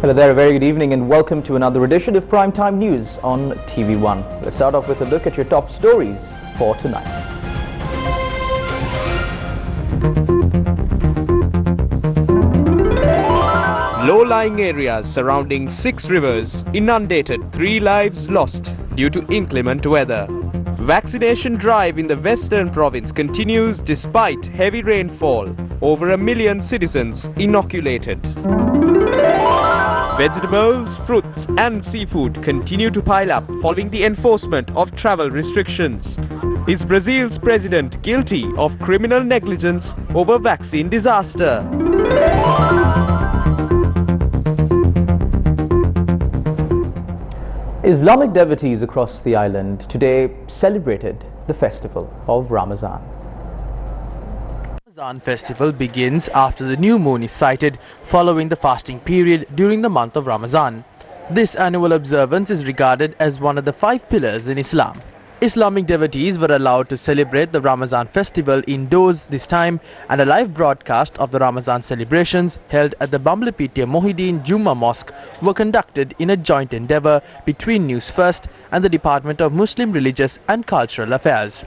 Hello there, a very good evening and welcome to another edition of Primetime News on TV1. Let's start off with a look at your top stories for tonight. Low-lying areas surrounding 6 rivers inundated, 3 lives lost due to inclement weather. Vaccination drive in the western province continues despite heavy rainfall. Over 1 million citizens inoculated. Vegetables, fruits and seafood continue to pile up following the enforcement of travel restrictions. Is Brazil's president guilty of criminal negligence over vaccine disaster? Islamic devotees across the island today celebrated the festival of Ramadan. The Ramadan festival begins after the new moon is sighted following the fasting period during the month of Ramadan. This annual observance is regarded as one of the 5 pillars in Islam. Islamic devotees were allowed to celebrate the Ramadan festival indoors this time, and a live broadcast of the Ramadan celebrations held at the Bamblapitiya Mohideen Jumma Mosque were conducted in a joint endeavour between Newsfirst and the Department of Muslim Religious and Cultural Affairs.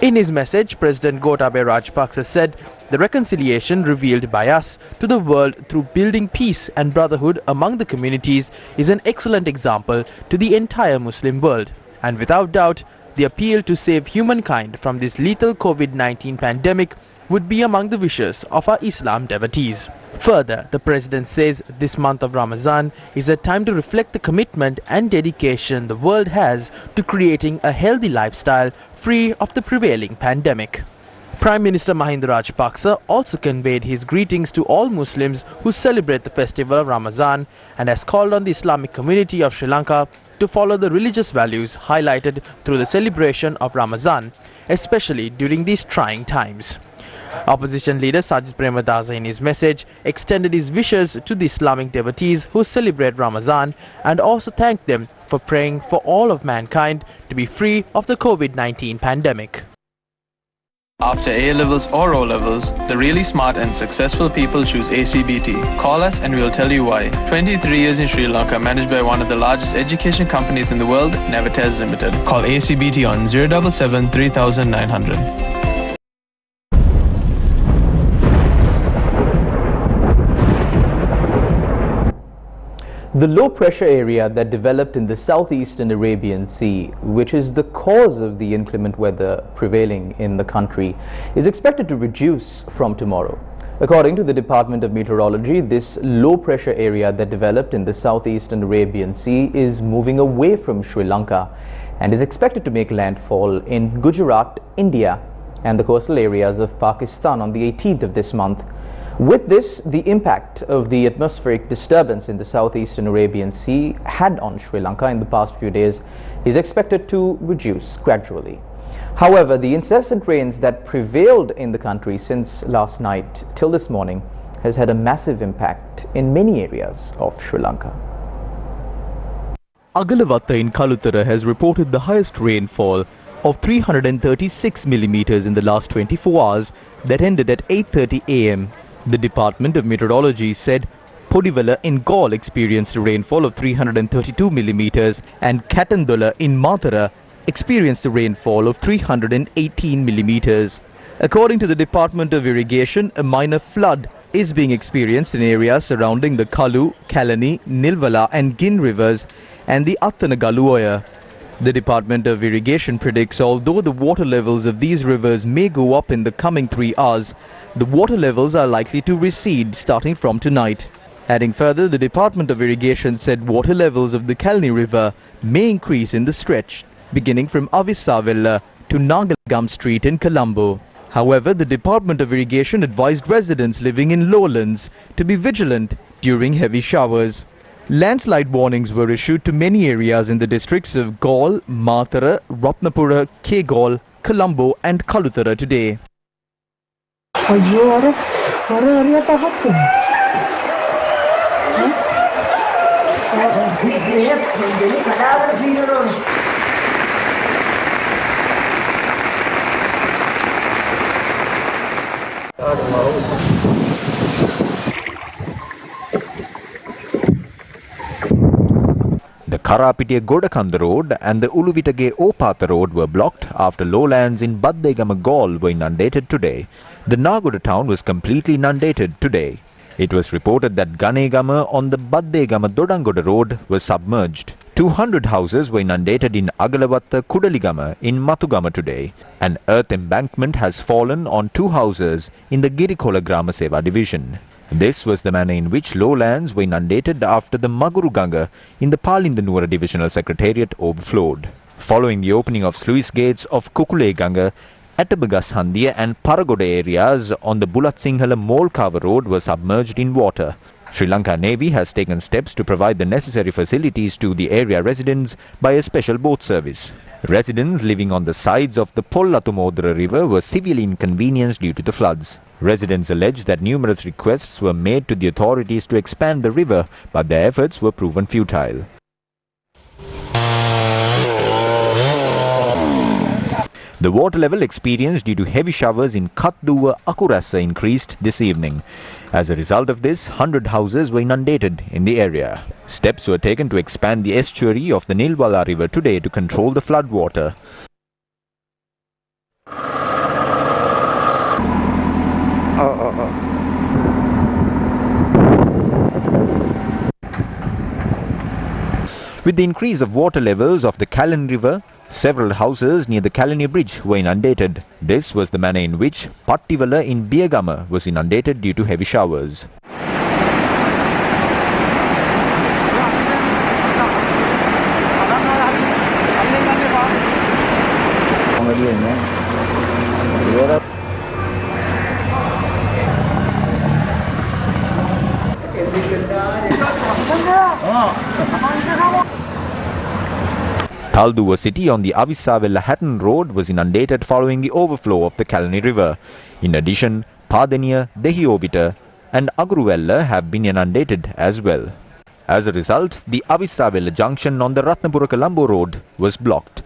In his message, President Gotabaya Rajapaksa said, "The reconciliation revealed by us to the world through building peace and brotherhood among the communities is an excellent example to the entire Muslim world. And without doubt, the appeal to save humankind from this lethal COVID-19 pandemic would be among the wishes of our Islam devotees." Further, the President says this month of Ramadan is a time to reflect the commitment and dedication the world has to creating a healthy lifestyle free of the prevailing pandemic. Prime Minister Mahinda Rajapaksa also conveyed his greetings to all Muslims who celebrate the festival of Ramadan and has called on the Islamic community of Sri Lanka to follow the religious values highlighted through the celebration of Ramadan, especially during these trying times. Opposition leader Sajid Premadasa in his message extended his wishes to the Islamic devotees who celebrate Ramadan and also thanked them for praying for all of mankind to be free of the COVID-19 pandemic. After A-levels or O-levels, the really smart and successful people choose ACBT. Call us and we'll tell you why. 23 years in Sri Lanka, managed by one of the largest education companies in the world, Navates Limited. Call ACBT on 077 3900. The low-pressure area that developed in the southeastern Arabian Sea, which is the cause of the inclement weather prevailing in the country, is expected to reduce from tomorrow. According to the Department of Meteorology, this low-pressure area that developed in the southeastern Arabian Sea is moving away from Sri Lanka and is expected to make landfall in Gujarat, India, and the coastal areas of Pakistan on the 18th of this month. With this, the impact of the atmospheric disturbance in the southeastern Arabian Sea had on Sri Lanka in the past few days is expected to reduce gradually. However, the incessant rains that prevailed in the country since last night till this morning has had a massive impact in many areas of Sri Lanka. Agalavatta in Kalutara has reported the highest rainfall of 336 millimeters in the last 24 hours that ended at 8:30 am. The Department of Meteorology said Podivala in Gaul experienced a rainfall of 332 millimeters and Katandola in Matara experienced a rainfall of 318 millimeters. According to the Department of Irrigation, a minor flood is being experienced in areas surrounding the Kalu, Kalani, Nilvala and Gin rivers and the Attanagaluoya. The Department of Irrigation predicts although the water levels of these rivers may go up in the coming 3 hours, the water levels are likely to recede starting from tonight. Adding further, the Department of Irrigation said water levels of the Kalani River may increase in the stretch beginning from Avisavella to Nagalgam Street in Colombo. However, the Department of Irrigation advised residents living in lowlands to be vigilant during heavy showers. Landslide warnings were issued to many areas in the districts of Gaul, Matara, Ratnapura, Kegaul, Colombo and Kalutara today. Karapitiya Godakanda Road and the Uluvitage Opatha Road were blocked after lowlands in Baddegama Galle were inundated today. The Nagoda town was completely inundated today. It was reported that Ganegama on the Baddegama Dodangoda Road was submerged. 200 houses were inundated in Agalawatta Kudaligama in Matugama today. An earth embankment has fallen on 2 houses in the Girikola Grama Seva division. This was the manner in which lowlands were inundated after the Maguruganga in the Palindanuara Divisional Secretariat overflowed. Following the opening of sluice gates of Kukuleganga, Atabagashandiya and Paragoda areas on the Bulat Sinhala Molkava Road were submerged in water. Sri Lanka Navy has taken steps to provide the necessary facilities to the area residents by a special boat service. Residents living on the sides of the Pollatumodra River were severely inconvenienced due to the floods. Residents allege that numerous requests were made to the authorities to expand the river, but their efforts were proven futile. The water level experienced due to heavy showers in Katduwa Akurasa increased this evening. As a result of this, 100 houses were inundated in the area. Steps were taken to expand the estuary of the Nilwala River today to control the flood water. With the increase of water levels of the Kalani River, several houses near the Kalani Bridge were inundated. This was the manner in which Pattivala in Biyagama was inundated due to heavy showers. Talduwa city on the Avissavella Hatton Road was inundated following the overflow of the Kalani River. In addition, Padaniya, Dehiobita and Agruvella have been inundated as well. As a result, the Avissavella junction on the Ratnapura Colombo Road was blocked.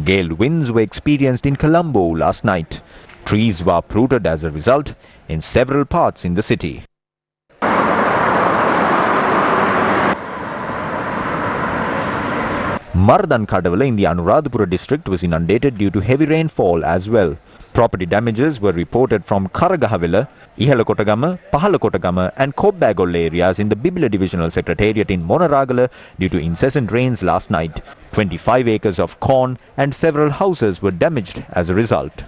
Gale winds were experienced in Colombo last night. Trees were uprooted as a result in several parts in the city. Mardan Kadavala in the Anuradhapura district was inundated due to heavy rainfall as well. Property damages were reported from Karagahavila, Ihalakotagama, Pahalakotagama and Kobbagol areas in the Bibila Divisional Secretariat in Monaragala due to incessant rains last night. 25 acres of corn and several houses were damaged as a result.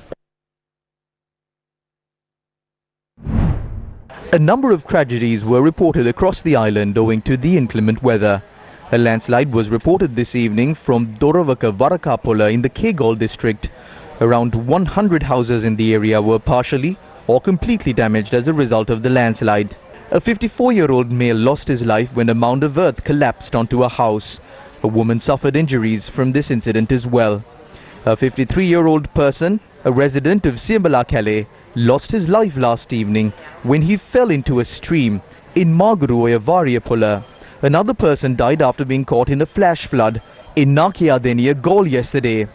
A number of tragedies were reported across the island owing to the inclement weather. A landslide was reported this evening from Doravaka Varakapola in the Kegol district. Around 100 houses in the area were partially or completely damaged as a result of the landslide. A 54-year-old male lost his life when a mound of earth collapsed onto a house. A woman suffered injuries from this incident as well. A 53-year-old person, a resident of Siambalakale, lost his life last evening when he fell into a stream in Magaruoya Variapola. Another person died after being caught in a flash flood in Nakiadenia Galle yesterday.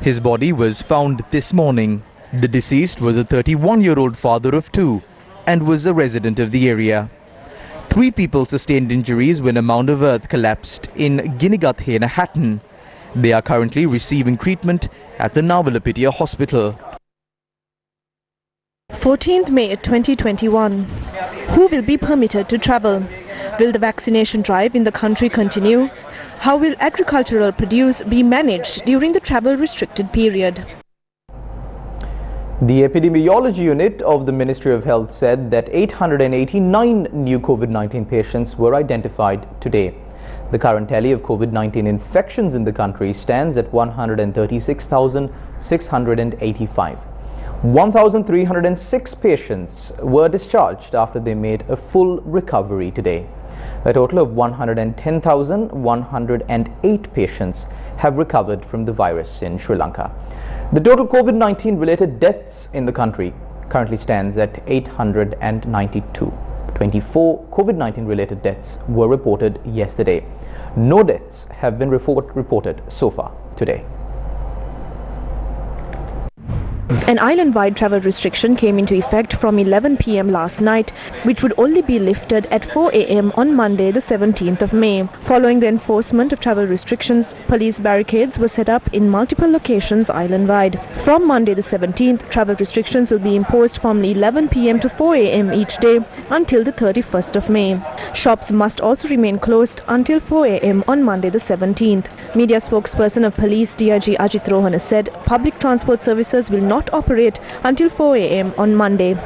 His body was found this morning. The deceased was a 31-year-old father of 2 and was a resident of the area. 3 people sustained injuries when a mound of earth collapsed in Ginigathena Hatton. They are currently receiving treatment at the Navalapitiya Hospital. 14th May 2021. Who will be permitted to travel? Will the vaccination drive in the country continue? How will agricultural produce be managed during the travel restricted period? The epidemiology unit of the Ministry of Health said that 889 new COVID-19 patients were identified today. The current tally of COVID-19 infections in the country stands at 136,685. 1,306 patients were discharged after they made a full recovery today. A total of 110,108 patients have recovered from the virus in Sri Lanka. The total COVID-19 related deaths in the country currently stands at 892. 24 COVID-19 related deaths were reported yesterday. No deaths have been reported so far today. An island-wide travel restriction came into effect from 11 p.m. last night, which would only be lifted at 4 a.m. on Monday, the 17th of May. Following the enforcement of travel restrictions, police barricades were set up in multiple locations island-wide. From Monday, the 17th, travel restrictions will be imposed from 11 p.m. to 4 a.m. each day until the 31st of May. Shops must also remain closed until 4 a.m. on Monday, the 17th. Media spokesperson of police DIG Ajit Rohana said public transport services will not operate until 4 a.m. on Monday.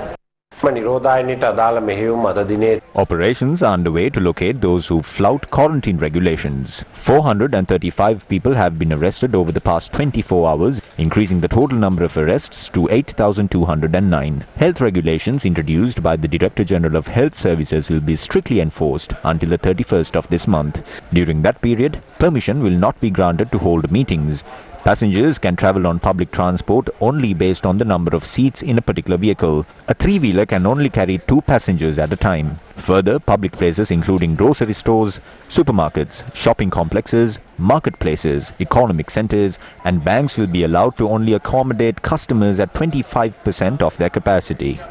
Operations are underway to locate those who flout quarantine regulations. 435 people have been arrested over the past 24 hours, increasing the total number of arrests to 8,209. Health regulations introduced by the Director General of Health Services will be strictly enforced until the 31st of this month. During that period, permission will not be granted to hold meetings. Passengers can travel on public transport only based on the number of seats in a particular vehicle. A three-wheeler can only carry 2 passengers at a time. Further, public places including grocery stores, supermarkets, shopping complexes, marketplaces, economic centers and banks will be allowed to only accommodate customers at 25% of their capacity.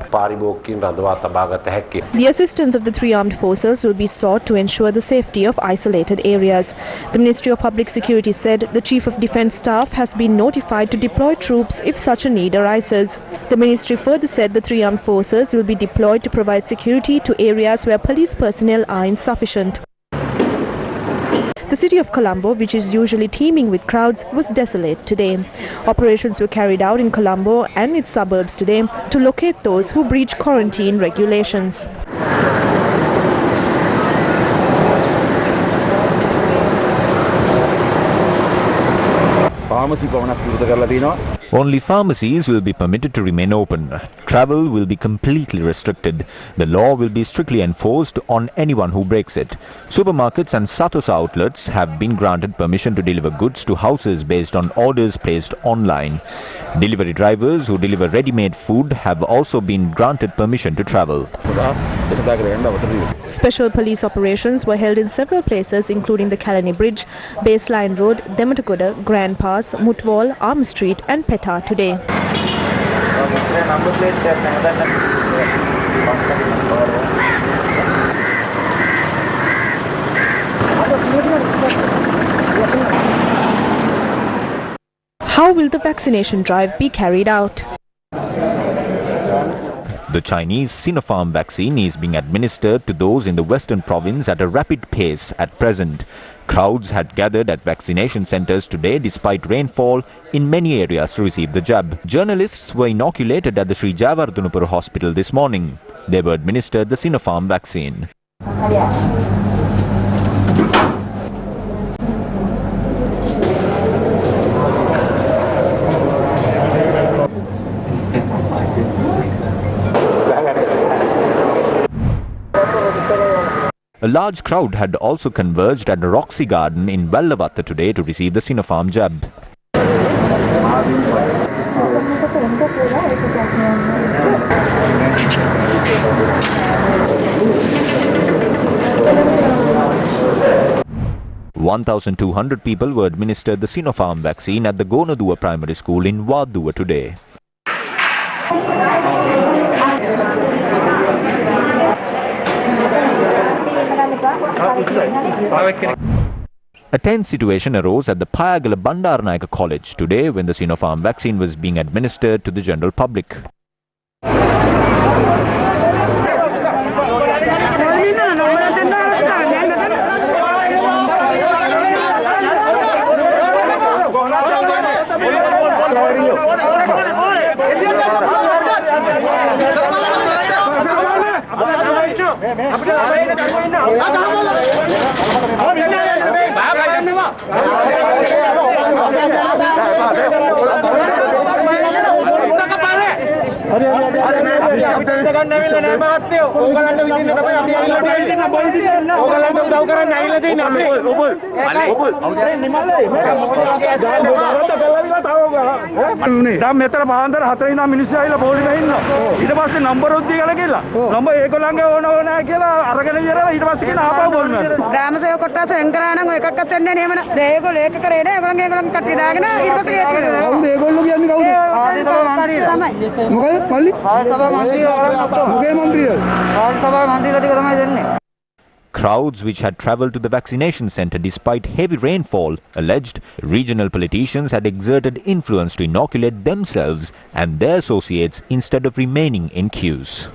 The assistance of the 3 armed forces will be sought to ensure the safety of isolated areas. The Ministry of Public Security said the Chief of Defence Staff has been notified to deploy troops if such a need arises. The ministry further said the 3 armed forces will be deployed to provide security to areas where police personnel are insufficient. The city of Colombo, which is usually teeming with crowds, was desolate today. Operations were carried out in Colombo and its suburbs today to locate those who breach quarantine regulations. Only pharmacies will be permitted to remain open. Travel will be completely restricted. The law will be strictly enforced on anyone who breaks it. Supermarkets and Satosa outlets have been granted permission to deliver goods to houses based on orders placed online. Delivery drivers who deliver ready-made food have also been granted permission to travel. Special police operations were held in several places including the Kalani Bridge, Baseline Road, Dematagoda, Grand Pass, Mutwal, Arm Street and Petah today. How will the vaccination drive be carried out? The Chinese Sinopharm vaccine is being administered to those in the western province at a rapid pace at present. Crowds had gathered at vaccination centers today despite rainfall in many areas to receive the jab. Journalists were inoculated at the Sri Javardhanapura hospital this morning. They were administered the Sinopharm vaccine. A large crowd had also converged at the Roxy Garden in Vellavatta today to receive the Sinopharm jab. (1,200 people were administered the Sinopharm vaccine at the Gonadua Primary School in Wadua today. A tense situation arose at the Payagala Bandaranaike College today when the Sinopharm vaccine was being administered to the general public. දැන් මෙතන පාන්දර 4 ඉඳන් මිනිස්සු ඇවිල්ලා පොලිමේ ඉන්නවා. ඊට පස්සේ number උත් දීලා කියලා. නම්බර් ඒගොල්ලන්ගේ ඕන නැහැ කියලා අරගෙන ඉවරලා ඊට පස්සේ කියන ආපහු පොලිමේ. ග්‍රාම සේවක කොටස වෙන් කරා නම් ඔය එකක්වත් වෙන්නේ නැහැ නෙමෙයි. දැන් ඒගොල්ලෝ ඒක කරේ නෑ. ඒගොල්ලන් කට්ටිය දාගෙන ඊට පස්සේ ගේට් එක දෙනවා. කවුද ඒගොල්ලෝ කියන්නේ කවුද? තමයි. මොකද පල්ලි? සභා මන්ත්‍රී මොකේ මන්ත්‍රියද? සභා මන්ත්‍රී කටි කරමයි දෙන්නේ. Crowds which had travelled to the vaccination centre despite heavy rainfall alleged regional politicians had exerted influence to inoculate themselves and their associates instead of remaining in queues.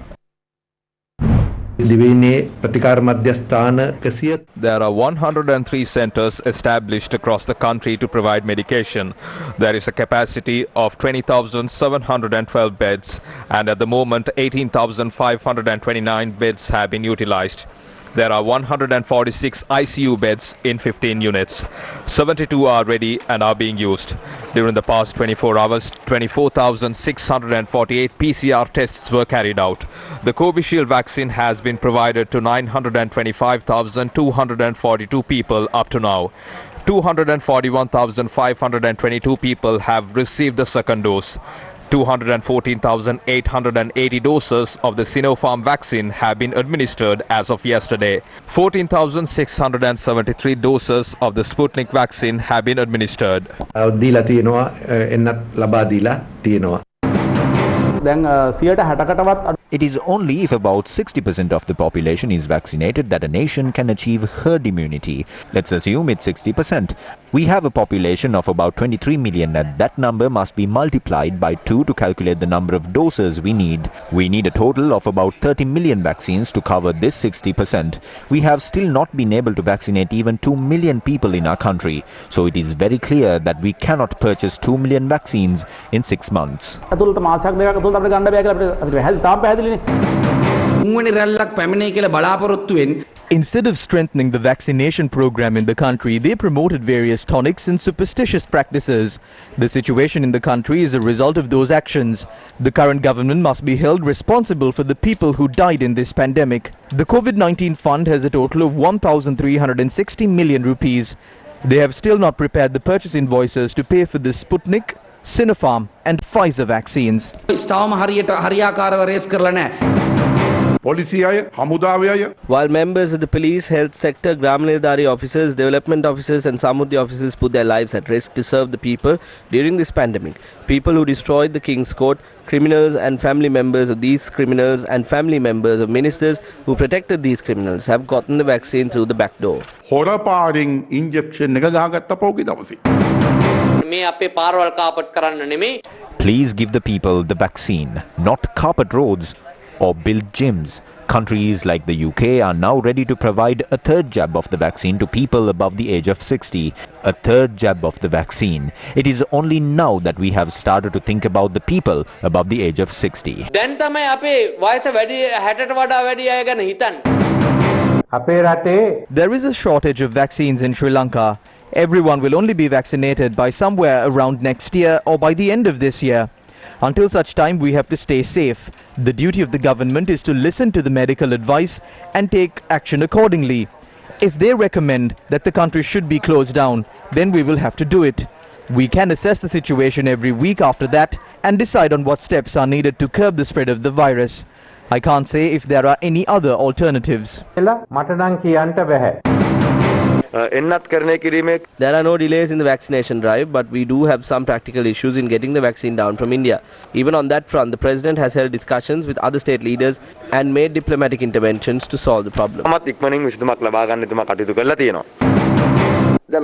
There are 103 centres established across the country to provide medication. There is a capacity of 20,712 beds, and at the moment 18,529 beds have been utilised. There are 146 ICU beds in 15 units. 72 are ready and are being used. During the past 24 hours, 24,648 PCR tests were carried out. The Covishield vaccine has been provided to 925,242 people up to now. 241,522 people have received the second dose. 214,880 doses of the Sinopharm vaccine have been administered as of yesterday. 14,673 doses of the Sputnik vaccine have been administered. It is only if about 60% of the population is vaccinated that a nation can achieve herd immunity. Let's assume it's 60%. We have a population of about 23 million and that number must be multiplied by 2 to calculate the number of doses we need. We need a total of about 30 million vaccines to cover this 60%. We have still not been able to vaccinate even 2 million people in our country. So it is very clear that we cannot purchase 2 million vaccines in 6 months. Instead of strengthening the vaccination program in the country, they promoted various tonics and superstitious practices. The situation in the country is a result of those actions. The current government must be held responsible for the people who died in this pandemic. The COVID-19 fund has a total of 1,360 million rupees. They have still not prepared the purchase invoices to pay for the Sputnik, Sinopharm and Pfizer vaccines. While members of the police, health sector, Gramanidari officers, development officers and Samudhi officers put their lives at risk to serve the people during this pandemic, people who destroyed the King's Court, criminals and family members of these criminals and family members of ministers who protected these criminals have gotten the vaccine through the back door. Please give the people the vaccine, not carpet roads or build gyms. Countries like the UK are now ready to provide a third jab of the vaccine to people above the age of 60. A third jab of the vaccine. It is only now that we have started to think about the people above the age of 60. There is a shortage of vaccines in Sri Lanka. Everyone will only be vaccinated by somewhere around next year or by the end of this year. Until such time, we have to stay safe. The duty of the government is to listen to the medical advice and take action accordingly. If they recommend that the country should be closed down, then we will have to do it. We can assess the situation every week after that and decide on what steps are needed to curb the spread of the virus. I can't say if there are any other alternatives. There are no delays in the vaccination drive, but we do have some practical issues in getting the vaccine down from India. Even on that front, the President has held discussions with other state leaders and made diplomatic interventions to solve the problem. A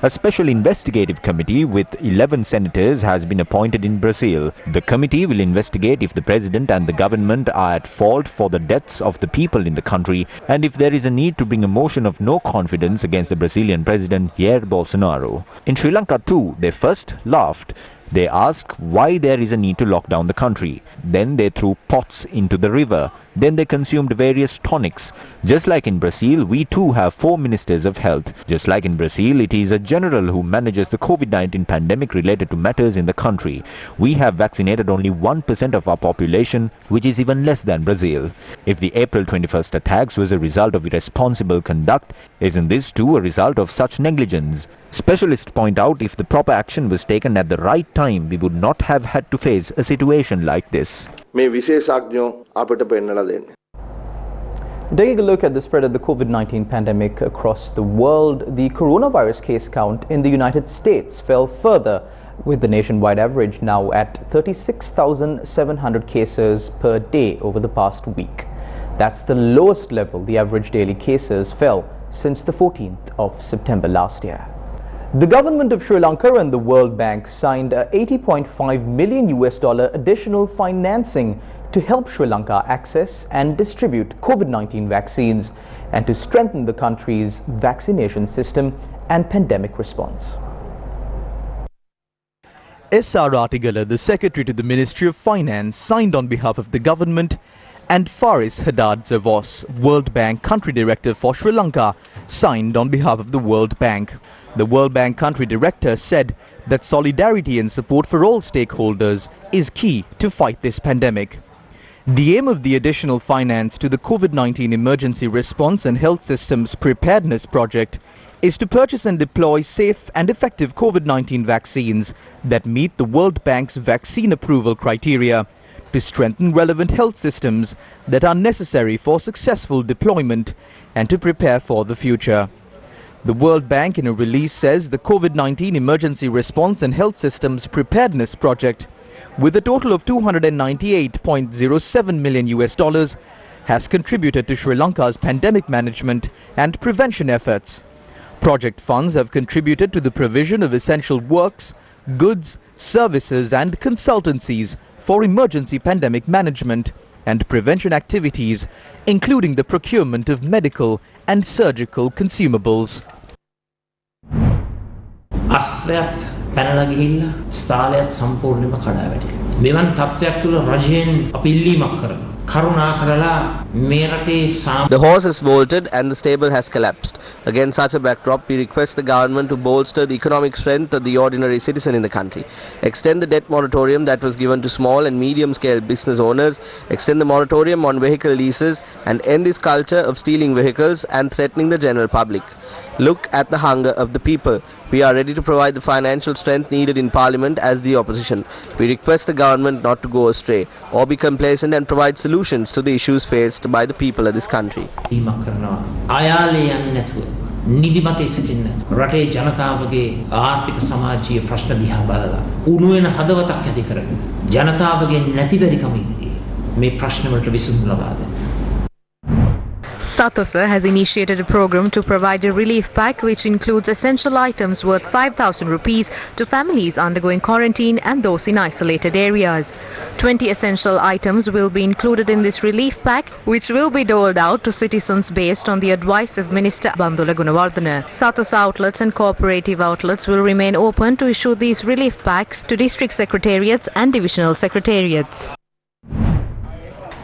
special investigative committee with 11 senators has been appointed in Brazil. The committee will investigate if the president and the government are at fault for the deaths of the people in the country and if there is a need to bring a motion of no confidence against the Brazilian president Jair Bolsonaro. In Sri Lanka too, they first laughed. They asked why there is a need to lock down the country. Then they threw pots into the river. Then they consumed various tonics. Just like in Brazil, we too have 4 ministers of health. Just like in Brazil, it is a general who manages the COVID-19 pandemic related to matters in the country. We have vaccinated only 1% of our population, which is even less than Brazil. If the April 21st attacks was a result of irresponsible conduct, isn't this too a result of such negligence? Specialists point out if the proper action was taken at the right time, we would not have had to face a situation like this. Taking a look at the spread of the COVID-19 pandemic across the world, the coronavirus case count in the United States fell further, with the nationwide average now at 36,700 cases per day over the past week. That's the lowest level the average daily cases fell since the 14th of September last year. The government of Sri Lanka and the World Bank signed a $80.5 million additional financing to help Sri Lanka access and distribute COVID-19 vaccines and to strengthen the country's vaccination system and pandemic response. S.R. Artigala, the Secretary to the Ministry of Finance, signed on behalf of the government, and Faris Haddad Zavos, World Bank Country Director for Sri Lanka, signed on behalf of the World Bank. The World Bank Country Director said that solidarity and support for all stakeholders is key to fight this pandemic. The aim of the additional finance to the COVID-19 Emergency Response and Health Systems Preparedness Project is to purchase and deploy safe and effective COVID-19 vaccines that meet the World Bank's vaccine approval criteria, to strengthen relevant health systems that are necessary for successful deployment, and to prepare for the future. The World Bank in a release says the COVID-19 Emergency Response and Health Systems Preparedness Project, with a total of $298.07 million, has contributed to Sri Lanka's pandemic management and prevention efforts. Project funds have contributed to the provision of essential works, goods, services and consultancies for emergency pandemic management and prevention activities, including the procurement of medical and surgical consumables. අස්වැත් පැනලා ගිහිල්ලා ස්ථාලයත් සම්පූර්ණයෙන්ම කඩා වැටෙනවා. මෙවන් තත්ත්වයක් තුල රජයෙන් අපි ඉල්ලීමක් කරනවා. කරුණා කරලා මේ රටේ The horse has bolted and the stable has collapsed. Against such a backdrop, we request the government to bolster the economic strength of the ordinary citizen in the country. Extend the debt moratorium that was given to small and medium-scale business owners, extend the moratorium on vehicle leases, and end this culture of stealing vehicles and threatening the general public. Look at the hunger of the people. We are ready to provide the financial strength needed in Parliament as the opposition. We request the government not to go astray or be complacent and provide solutions to the issues faced by the people of this country. නිදිමතේ සිටින්න රටේ ජනතාවගේ ආර්ථික සමාජීය ප්‍රශ්න දිහා බලලා උණුවෙන හදවතක් ඇති කරගෙන ජනතාවගේ නැතිබරිකම ඉදිරියේ මේ ප්‍රශ්න වලට විසඳුම් ලබා දෙන්න. SATOSA has initiated a program to provide a relief pack which includes essential items worth 5,000 rupees to families undergoing quarantine and those in isolated areas. 20 essential items will be included in this relief pack, which will be doled out to citizens based on the advice of Minister Bandula Gunawardena. SATOSA outlets and cooperative outlets will remain open to issue these relief packs to district secretariats and divisional secretariats.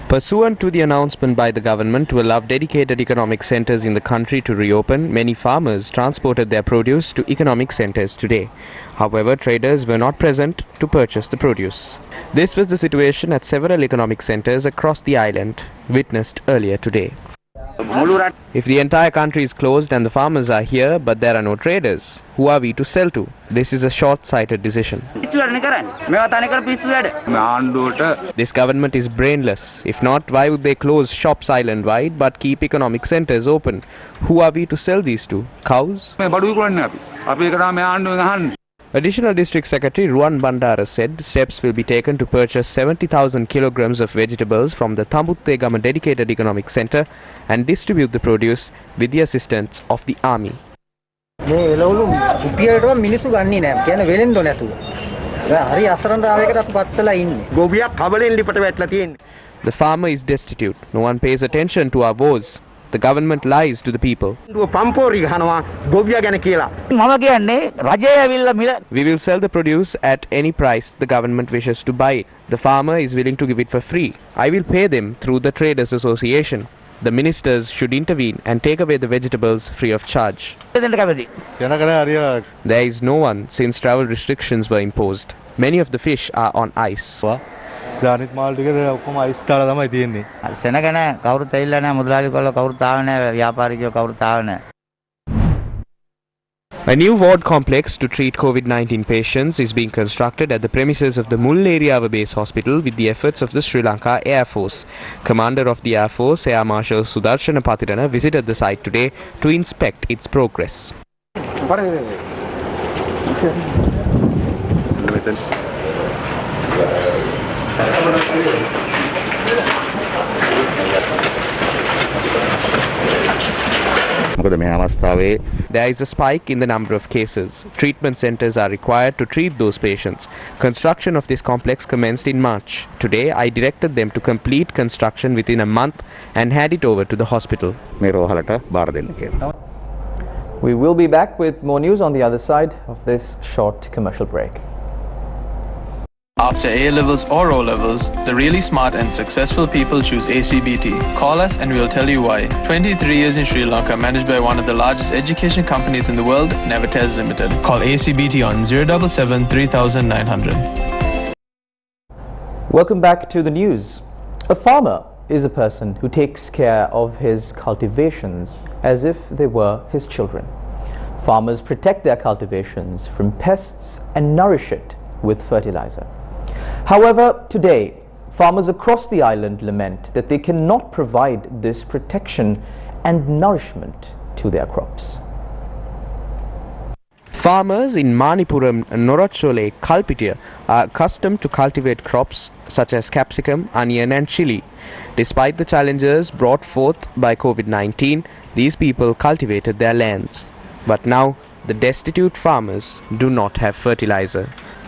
Pursuant to the announcement by the government to allow dedicated economic centres in the country to reopen, many farmers transported their produce to economic centres today. However, traders were not present to purchase the produce. This was the situation at several economic centres across the island, witnessed earlier today. If the entire country is closed and the farmers are here but there are no traders, who are we to sell to? This is a short-sighted decision. This government is brainless. If not, why would they close shops island-wide but keep economic centres open? Who are we to sell these to? Cows? Additional District Secretary Ruan Bandara said steps will be taken to purchase 70,000 kilograms of vegetables from the Tambuttegama Dedicated Economic Centre and distribute the produce with the assistance of the army. The farmer is destitute. No one pays attention to our woes. the government lies to the people. We will sell the produce at any price the government wishes to buy it. The farmer is willing to give it for free. I will pay them through the Traders Association. The ministers should intervene and take away the vegetables free of charge. There is no one since travel restrictions were imposed. Many of the fish are on ice. A new ward complex to treat COVID-19 patients is being constructed at the premises of the Mullaeriyawa Base Hospital with the efforts of the Sri Lanka Air Force. Commander of the Air Force, Air Marshal Sudarshana Patirana, visited the site today to inspect its progress. There is a spike in the number of cases. Treatment centers are required to treat those patients. Construction of this complex commenced in March. Today, I directed them to complete construction within a month and hand it over to the hospital. We will be back with more news on the other side of this short commercial break. After A levels or O levels, the really smart and successful people choose ACBT. Call us and we'll tell you why. 23 years in Sri Lanka, managed by one of the largest education companies in the world, Nevertez Limited. Call ACBT on 077 3900. Welcome back to the news. A farmer is a person who takes care of his cultivations as if they were his children. Farmers protect their cultivations from pests and nourish it with fertilizer. However, today, farmers across the island lament that they cannot provide this protection and nourishment to their crops. Farmers in Manipuram, Norachole, Kalpitiya are accustomed to cultivate crops such as capsicum, onion and chili. Despite the challenges brought forth by COVID-19, these people cultivated their lands. But now, the destitute farmers do not have fertilizer.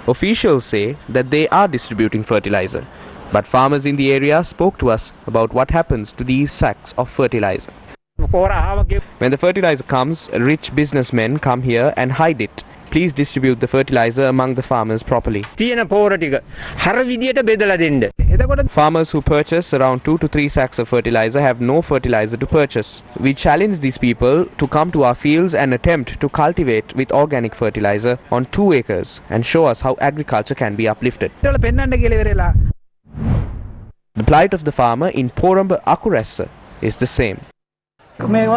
Officials say that they are distributing fertilizer, but farmers in the area spoke to us about what happens to these sacks of fertilizer. When the fertilizer comes, rich businessmen come here and hide it. Please distribute the fertilizer among the farmers properly. Farmers who purchase around 2 to 3 sacks of fertilizer have no fertilizer to purchase. We challenge these people to come to our fields and attempt to cultivate with organic fertilizer on 2 acres and show us how agriculture can be uplifted. The plight of the farmer in Poramba Akuressa is the same. When the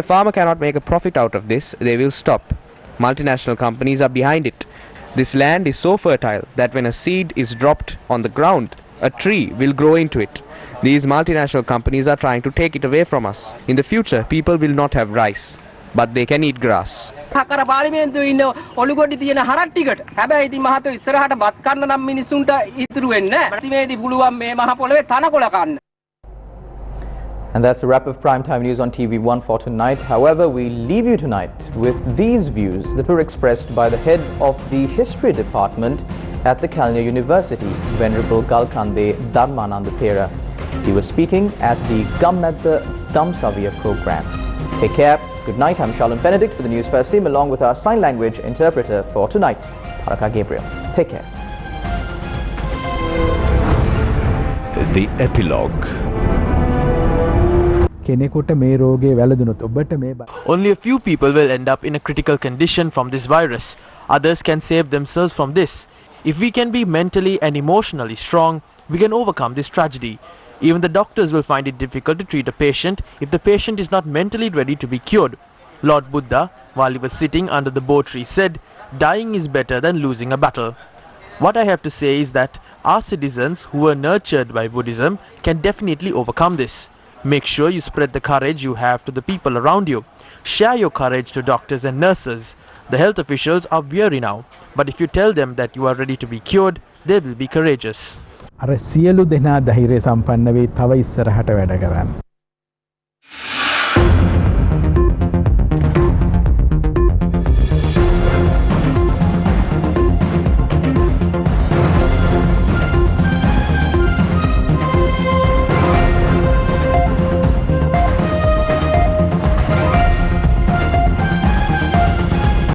farmer cannot make a profit out of this, they will stop. Multinational companies are behind it. This land is so fertile that when a seed is dropped on the ground, a tree will grow into it. These multinational companies are trying to take it away from us. In the future, people will not have rice, but they can eat grass. And that's a wrap of Primetime News on TV1 for tonight. However, we leave you tonight with these views that were expressed by the head of the History Department at the Kalnya University, Venerable Galkande Dharmananda Thera. He was speaking at the Gammadda Damsavya program. Take care. Good night. I'm Charlene Benedict for the News First team, along with our sign language interpreter for tonight, Paraka Gabriel. Take care. The Epilogue. Only a few people will end up in a critical condition from this virus. Others can save themselves from this. If we can be mentally and emotionally strong, we can overcome this tragedy. Even the doctors will find it difficult to treat a patient if the patient is not mentally ready to be cured. Lord Buddha, while he was sitting under the Bo tree, said, "Dying is better than losing a battle." What I have to say is that our citizens who were nurtured by Buddhism can definitely overcome this. Make sure you spread the courage you have to the people around you. Share your courage to doctors and nurses. The health officials are weary now, but if you tell them that you are ready to be cured, they will be courageous. අර සියලු දෙනා ධෛර්ය සම්පන්න වේ තව ඉස්සරහට වැඩ කරන්න.